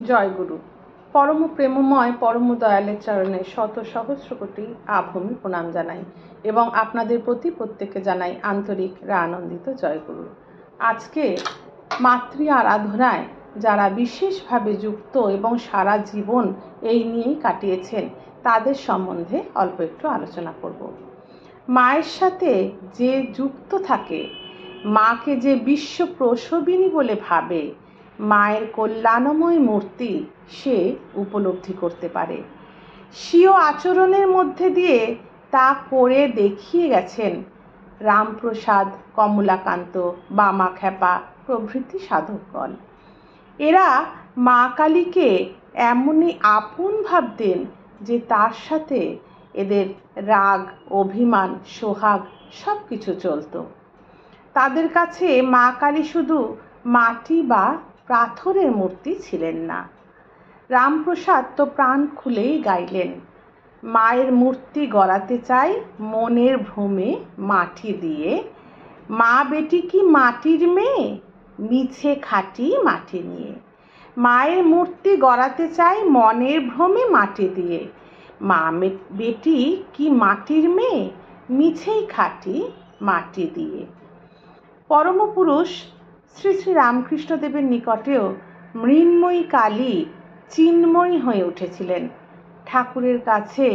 জয়গুরু। পরম প্রেমময় পরম দয়ালের চরণে শত সহস্র কোটি আভূমি প্রণাম জানাই এবং আপনাদের প্রতি প্রত্যেককে জানাই আন্তরিক আনন্দিত জয়গুরু। আজকে মাতৃ আরাধনায় যারা বিশেষভাবে যুক্ত এবং সারা জীবন এই নিয়েই কাটিয়েছেন তাদের সম্বন্ধে অল্প একটু আলোচনা করব। মায়ের সাথে যে যুক্ত থাকে, মাকে যে বিশ্ব প্রসবিনী বলে ভাবে, মায়ের কল্যাণময় মূর্তি সে উপলব্ধি করতে পারে। স্বীয় আচরণের মধ্যে দিয়ে তা করে দেখিয়ে গেছেন রামপ্রসাদ, কমলাকান্ত, বামাখ্যাপা প্রভৃতি সাধকগণ। এরা মা কালীকে এমনই আপন ভাবতেন যে তার সাথে এদের রাগ, অভিমান, সোহাগ সব কিছু চলত। তাদের কাছে মা কালী শুধু মাটি বা পাথরের মূর্তি ছিলেন না। রামপ্রসাদ তো প্রাণ খুলেই গাইলেন, মায়ের মূর্তি গড়াতে চাই মনের ভ্রমে মাটি দিয়ে, মা বেটি কি মাটির মেয়ে, মিছে খাটি মাটি নিয়ে। মায়ের মূর্তি গড়াতে চাই মনের ভ্রমে মাটি দিয়ে, মা বেটি কি মাটির মেয়ে, মিছেই খাটি মাটি দিয়ে। পরম পুরুষ শ্রী শ্রী রামকৃষ্ণদেবের নিকটেও মৃন্ময়ী কালী চিন্ময়ী হয়ে উঠেছিলেন। ঠাকুরের কাছে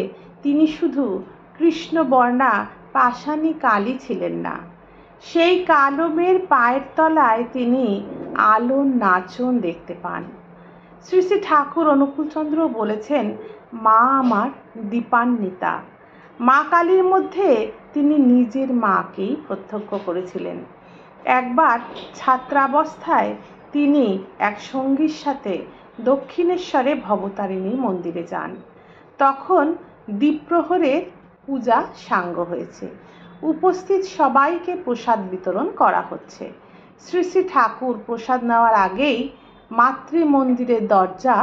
তিনি শুধু কৃষ্ণবর্ণা পাষাণী কালী ছিলেন না, সেই কালমের পায়ের তলায় তিনি আলোর নাচন দেখতে পান। শ্রী শ্রী ঠাকুর অনুকূলচন্দ্র বলেছেন, মা আমার দীপান্বিতা। মা কালীর মধ্যে তিনি নিজের মাকেই প্রত্যক্ষ করেছিলেন। একবার ছাত্রাবস্থায় তিনি এক সঙ্গীর সাথে দক্ষিণেশ্বরে ভবতারিণী মন্দিরে যান। তখন দ্বীপ্রহরের পূজা সাঙ্গ হয়েছে, উপস্থিত সবাইকে প্রসাদ বিতরণ করা হচ্ছে। শ্রী শ্রী ঠাকুর প্রসাদ নেওয়ার আগেই মাতৃমন্দিরের দরজা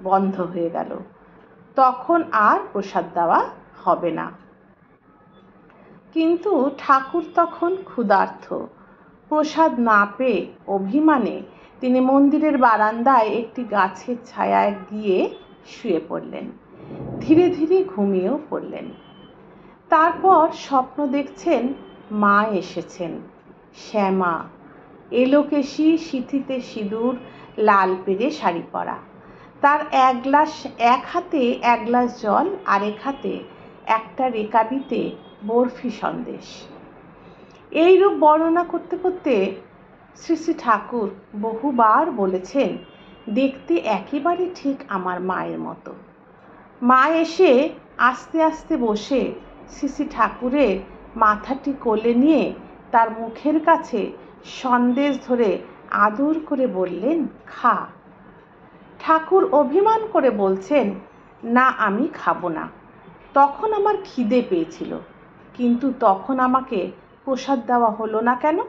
বন্ধ হয়ে গেল। তখন আর প্রসাদ দেওয়া হবে না। কিন্তু ঠাকুর তখন ক্ষুধার্ত। প্রসাদ না পেয়ে অভিমানে তিনি মন্দিরের বারান্দায় একটি গাছের ছায়ায় গিয়ে শুয়ে পড়লেন। ধীরে ধীরে ঘুমিয়েও পড়লেন। তারপর স্বপ্ন দেখছেন মা এসেছেন, শ্যামা, এলোকেশী, সিঁথিতে সিঁদুর, লাল পেরে শাড়ি পরা। তার এক হাতে এক গ্লাস জল, আরেক হাতে একটা রেকাবিতে বরফি সন্দেশ। এইরূপ বর্ণনা করতে করতে শ্রী শ্রী ঠাকুর বহুবার বলেছেন, দেখতে একেবারে ঠিক আমার মায়ের মতো। মা এসে আস্তে আস্তে বসে শ্রী শ্রী ঠাকুরের মাথাটি কোলে নিয়ে তার মুখের কাছে সন্দেশ ধরে আদর করে বললেন, খা। ঠাকুর অভিমান করে বলছেন, না, আমি খাবো না। তখন আমার খিদে পেয়েছিল, কিন্তু তখন আমাকে প্রসাদ দেওয়া হলো না কেন?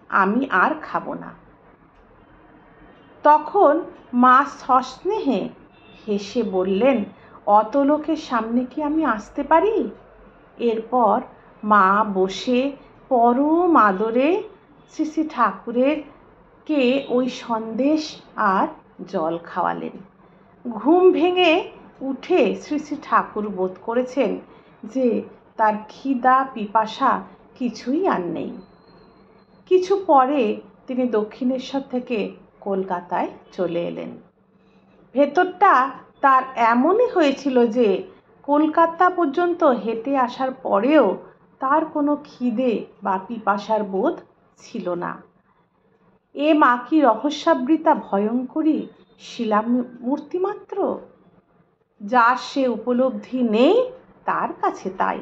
আমি আর খাবো না। তখন মা সস্নেহে হেসে বললেন, অত লোকের সামনে কি আমি আসতে পারি? এরপর মা বসে পরম আদরে শ্রী শ্রী ঠাকুরের কে ওই সন্দেশ আর জল খাওয়ালেন। ঘুম ভেঙে উঠে শ্রী শ্রী ঠাকুর বোধ করেছেন যে তার খিদা পিপাসা কিছুই আর নেই। কিছু পরে তিনি দক্ষিণেশ্বর থেকে কলকাতায় চলে এলেন। ভেতরটা তার এমনই হয়েছিল যে কলকাতা পর্যন্ত হেঁটে আসার পরেও তার কোনো খিদে বা পিপাসার বোধ ছিল না। এ মা কি রহস্যাবৃতা ভয়ঙ্করী শিলামূর্তি মাত্র? যার সে উপলব্ধি নেই তার কাছে তাই,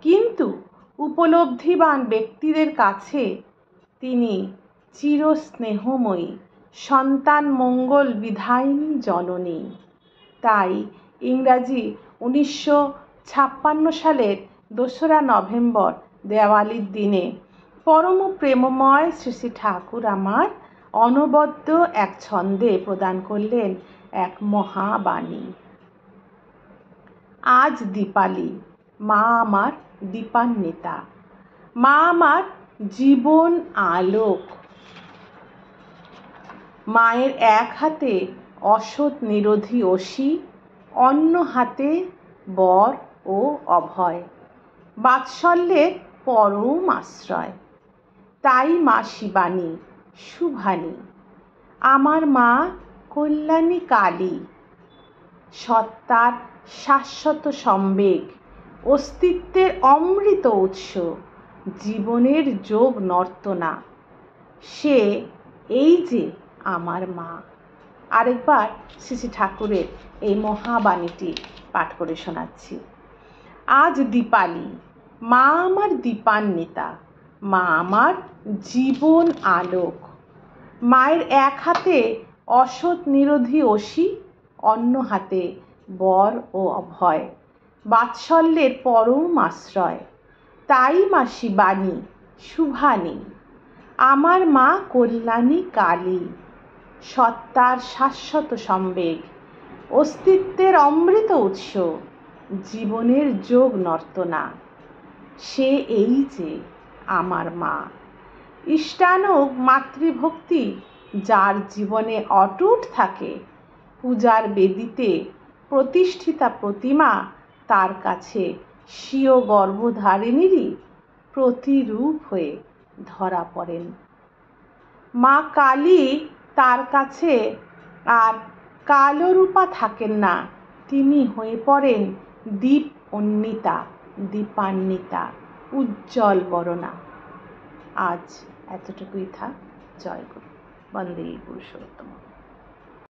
কিন্তু উপলব্ধিবান ব্যক্তিদের কাছে তিনি চিরস্নেহময়ী, সন্তান মঙ্গল বিধায়িনী জননী। তাই ইংরাজি 1956 সালের 2রা নভেম্বর দেওয়ালির দিনে পরম প্রেমময় শ্রী শ্রী ঠাকুর আমার অনবদ্য এক ছন্দে প্রদান করলেন এক মহাবাণী। আজ দীপালি, মা আমার দীপান্বিতা, মা আমার জীবন আলোক। মায়ের এক হাতে অসৎ নিরোধী অসি, অন্য হাতে বর ও অভয়, বাৎসল্যের পরম আশ্রয়। তাই মা শিবানী শুভানী, আমার মা কল্যাণী কালী, সত্তার শাশ্বত সম্বেগ, অস্তিত্বের অমৃত উৎস, জীবনের যোগ নর্তনা, সে এই যে আমার মা। আরেকবার শ্রী শ্রী ঠাকুরের এই মহাবাণীটি পাঠ করে শোনাচ্ছি। আজ দীপালি, মা আমার দীপান্বিতা, মা আমার জীবন আলোক। মায়ের এক হাতে অসৎ নিরোধী অসি, অন্য হাতে বর ও অভয়, বাৎসল্যের পরম আশ্রয়। তাই মা শিবানী শুভানী, আমার মা কল্যাণী কালী, সত্তার শাশ্বত সম্বেগ, অস্তিত্বের অমৃত উৎস, জীবনের যোগ নর্তনা, সে এই যে আমার মা। ইষ্টানুগ মাতৃভক্তি যার জীবনে অটুট থাকে, পূজার বেদিতে প্রতিষ্ঠিতা প্রতিমা তার কাছে স্বীয় গর্ভধারিণীরই প্রতিরূপ হয়ে ধরা পড়েন। মা কালী তার কাছে আর কালরূপা থাকেন না, তিনি হয়ে পড়েন দীপ অন্বিতা, দীপান্বিতা, উজ্জ্বল বরণা। আজ এতটুকুই থাক। জয় গুরু। বন্দে পুরুষোত্তম।